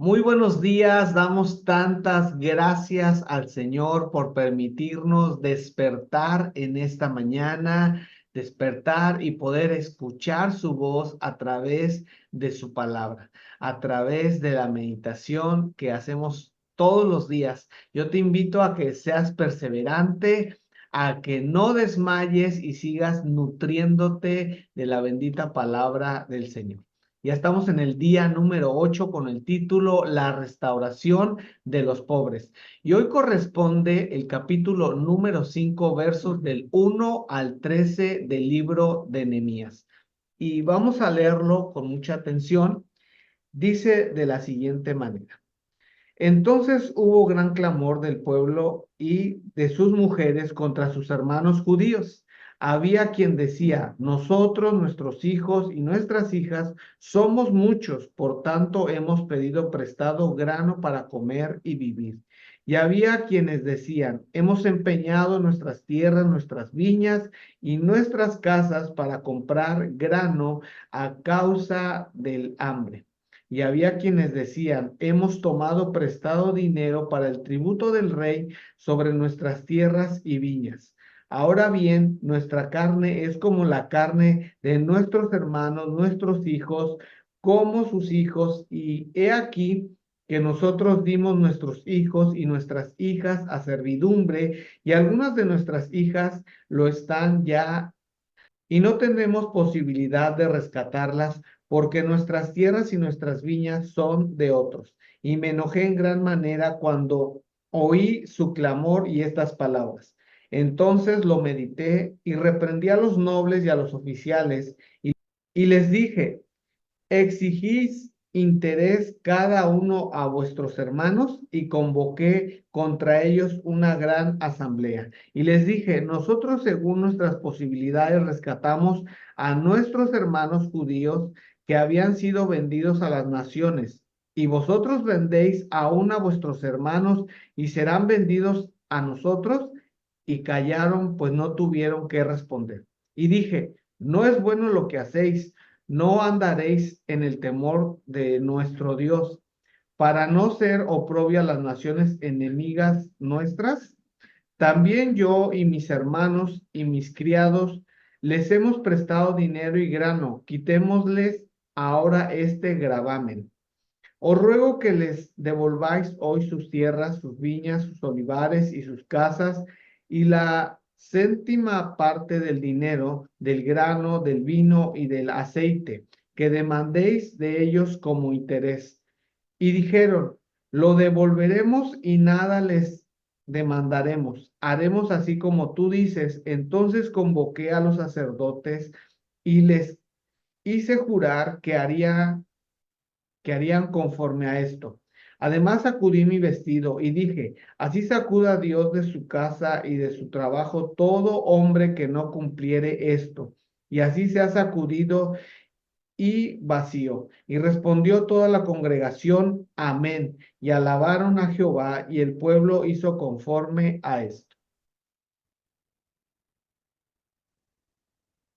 Muy buenos días, damos tantas gracias al Señor por permitirnos despertar en esta mañana, despertar y poder escuchar su voz a través de su palabra, a través de la meditación que hacemos todos los días. Yo te invito a que seas perseverante, a que no desmayes y sigas nutriéndote de la bendita palabra del Señor. Ya estamos en el día número 8 con el título La restauración de los pobres. Y hoy corresponde el capítulo número 5, versos del 1 al 13 del libro de Nehemías. Y vamos a leerlo con mucha atención. Dice de la siguiente manera. Entonces hubo gran clamor del pueblo y de sus mujeres contra sus hermanos judíos. Había quien decía, nosotros, nuestros hijos y nuestras hijas somos muchos, por tanto hemos pedido prestado grano para comer y vivir. Y había quienes decían, hemos empeñado nuestras tierras, nuestras viñas y nuestras casas para comprar grano a causa del hambre. Y había quienes decían, hemos tomado prestado dinero para el tributo del rey sobre nuestras tierras y viñas. Ahora bien, nuestra carne es como la carne de nuestros hermanos, nuestros hijos, como sus hijos, y he aquí que nosotros dimos nuestros hijos y nuestras hijas a servidumbre, y algunas de nuestras hijas lo están ya y no tenemos posibilidad de rescatarlas porque nuestras tierras y nuestras viñas son de otros. Y me enojé en gran manera cuando oí su clamor y estas palabras. Entonces lo medité y reprendí a los nobles y a los oficiales y les dije, exigís interés cada uno a vuestros hermanos y convoqué contra ellos una gran asamblea. Y les dije, nosotros según nuestras posibilidades rescatamos a nuestros hermanos judíos que habían sido vendidos a las naciones. Y vosotros vendéis aún a vuestros hermanos y serán vendidos a nosotros. Y callaron, pues no tuvieron que responder. Y dije, no es bueno lo que hacéis, no andaréis en el temor de nuestro Dios, para no ser oprobio a las naciones enemigas nuestras. También yo y mis hermanos y mis criados les hemos prestado dinero y grano, quitémosles ahora este gravamen. Os ruego que les devolváis hoy sus tierras, sus viñas, sus olivares y sus casas, y la céntima parte del dinero, del grano, del vino y del aceite, que demandéis de ellos como interés. Y dijeron, lo devolveremos y nada les demandaremos. Haremos así como tú dices. Entonces convoqué a los sacerdotes y les hice jurar que harían conforme a esto. Además sacudí mi vestido y dije, así sacuda Dios de su casa y de su trabajo todo hombre que no cumpliere esto. Y así se ha sacudido y vacío. Y respondió toda la congregación, amén. Y alabaron a Jehová y el pueblo hizo conforme a esto.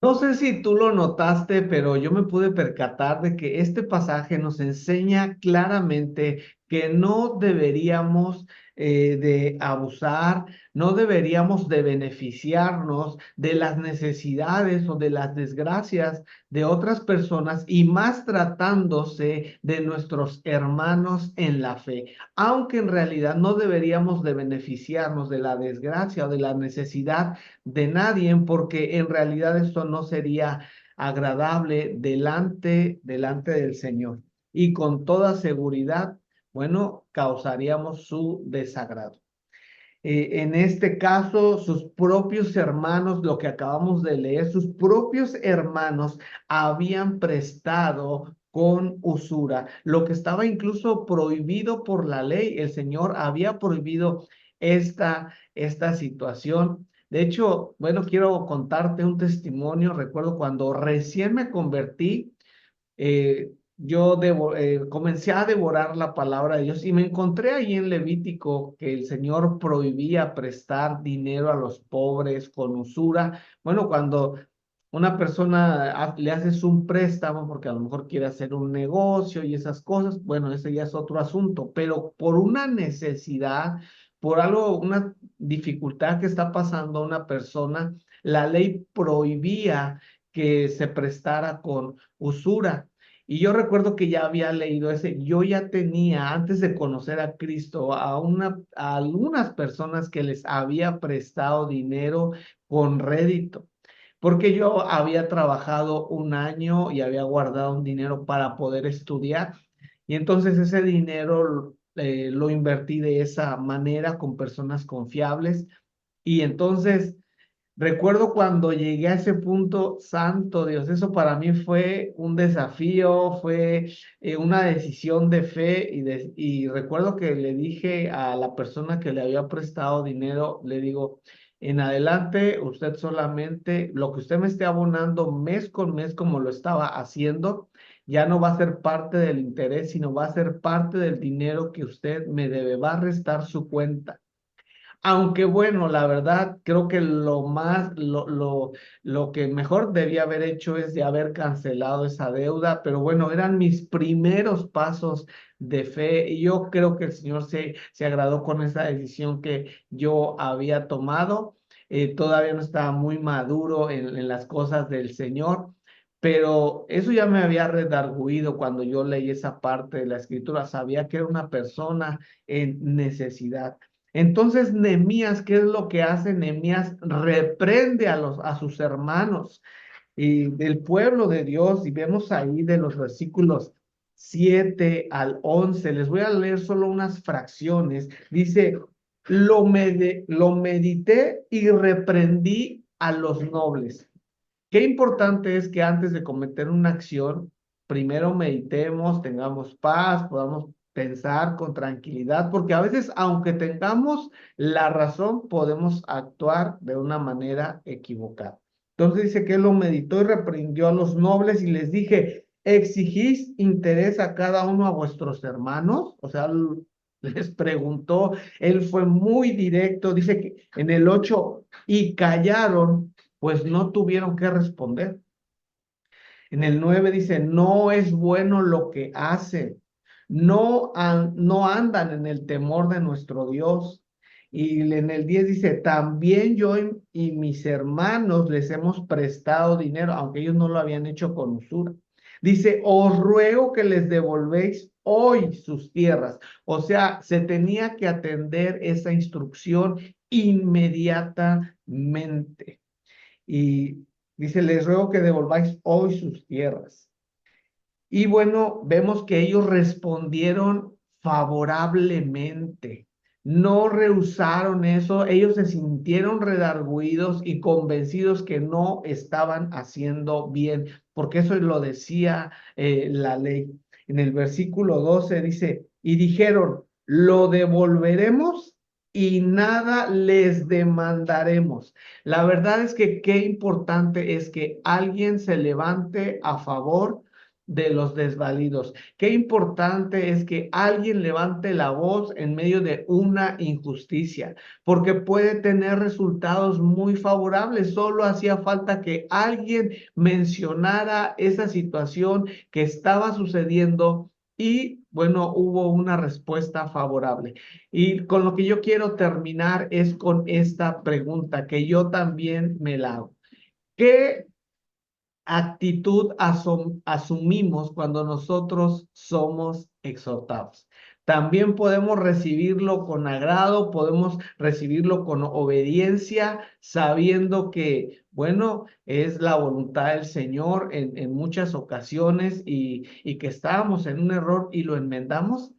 No sé si tú lo notaste, pero yo me pude percatar de que este pasaje nos enseña claramente que no deberíamos de abusar, no deberíamos de beneficiarnos de las necesidades o de las desgracias de otras personas y más tratándose de nuestros hermanos en la fe, aunque en realidad no deberíamos de beneficiarnos de la desgracia o de la necesidad de nadie, porque en realidad esto no sería agradable delante del Señor. Y con toda seguridad, bueno, causaríamos su desagrado. En este caso, sus propios hermanos, lo que acabamos de leer, sus propios hermanos habían prestado con usura, lo que estaba incluso prohibido por la ley. El Señor había prohibido esta situación. De hecho, bueno, quiero contarte un testimonio. Recuerdo cuando recién me convertí, comencé a devorar la palabra de Dios y me encontré ahí en Levítico que el Señor prohibía prestar dinero a los pobres con usura. Bueno, una persona le haces un préstamo porque a lo mejor quiere hacer un negocio y esas cosas, bueno, ese ya es otro asunto, pero por una necesidad, por algo, una dificultad que está pasando a una persona, la ley prohibía que se prestara con usura. Y yo recuerdo que ya había leído ese, yo ya tenía, antes de conocer a Cristo, a algunas personas que les había prestado dinero con rédito, porque yo había trabajado un año y había guardado un dinero para poder estudiar. Y entonces ese dinero lo invertí de esa manera con personas confiables. Y entonces recuerdo cuando llegué a ese punto, santo Dios, eso para mí fue un desafío, fue una decisión de fe y recuerdo que le dije a la persona que le había prestado dinero, le digo, en adelante usted solamente lo que usted me esté abonando mes con mes como lo estaba haciendo, ya no va a ser parte del interés, sino va a ser parte del dinero que usted me debe, va a restar su cuenta. Aunque bueno, la verdad, creo que lo que mejor debía haber hecho es de haber cancelado esa deuda, pero bueno, eran mis primeros pasos de fe y yo creo que el Señor se agradó con esa decisión que yo había tomado. Todavía no estaba muy maduro en las cosas del Señor, pero eso ya me había redarguido cuando yo leí esa parte de la escritura. Sabía que era una persona en necesidad. Entonces, Nehemías, ¿qué es lo que hace? Nehemías reprende a sus hermanos y del pueblo de Dios, y vemos ahí de los versículos 7 al 11. Les voy a leer solo unas fracciones. Dice, lo medité y reprendí a los nobles. Qué importante es que antes de cometer una acción, primero meditemos, tengamos paz, podamos pensar con tranquilidad, porque a veces, aunque tengamos la razón, podemos actuar de una manera equivocada. Entonces dice que él lo meditó y reprendió a los nobles y les dije, ¿exigís interés a cada uno a vuestros hermanos? O sea, les preguntó, él fue muy directo, dice que en el 8 y callaron, pues no tuvieron que responder. En el 9 dice, no es bueno lo que hacen, no andan en el temor de nuestro Dios. Y en el 10 dice, también yo y mis hermanos les hemos prestado dinero, aunque ellos no lo habían hecho con usura. Dice, os ruego que les devolvéis hoy sus tierras. O sea, se tenía que atender esa instrucción inmediatamente. Y dice, les ruego que devolváis hoy sus tierras. Y bueno, vemos que ellos respondieron favorablemente. No rehusaron eso, ellos se sintieron redarguidos y convencidos que no estaban haciendo bien, porque eso lo decía la ley. En el versículo 12 dice, y dijeron, lo devolveremos y nada les demandaremos. La verdad es que qué importante es que alguien se levante a favor de los desvalidos. Qué importante es que alguien levante la voz en medio de una injusticia, porque puede tener resultados muy favorables. Solo hacía falta que alguien mencionara esa situación que estaba sucediendo y bueno, hubo una respuesta favorable. Y con lo que yo quiero terminar es con esta pregunta que yo también me la hago. ¿Qué actitud asumimos cuando nosotros somos exhortados? También podemos recibirlo con agrado, podemos recibirlo con obediencia, sabiendo que, bueno, es la voluntad del Señor en muchas ocasiones y que estábamos en un error y lo enmendamos.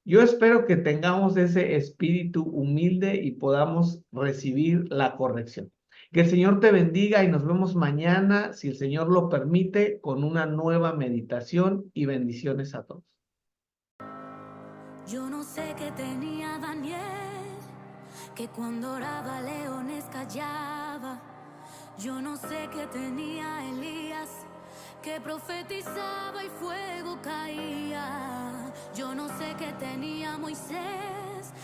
Yo espero que tengamos ese espíritu humilde y podamos recibir la corrección. Que el Señor te bendiga y nos vemos mañana, si el Señor lo permite, con una nueva meditación y bendiciones a todos. Yo no sé qué tenía Daniel, que cuando oraba leones callaba. Yo no sé qué tenía Elías, que profetizaba y fuego caía. Yo no sé qué tenía Moisés,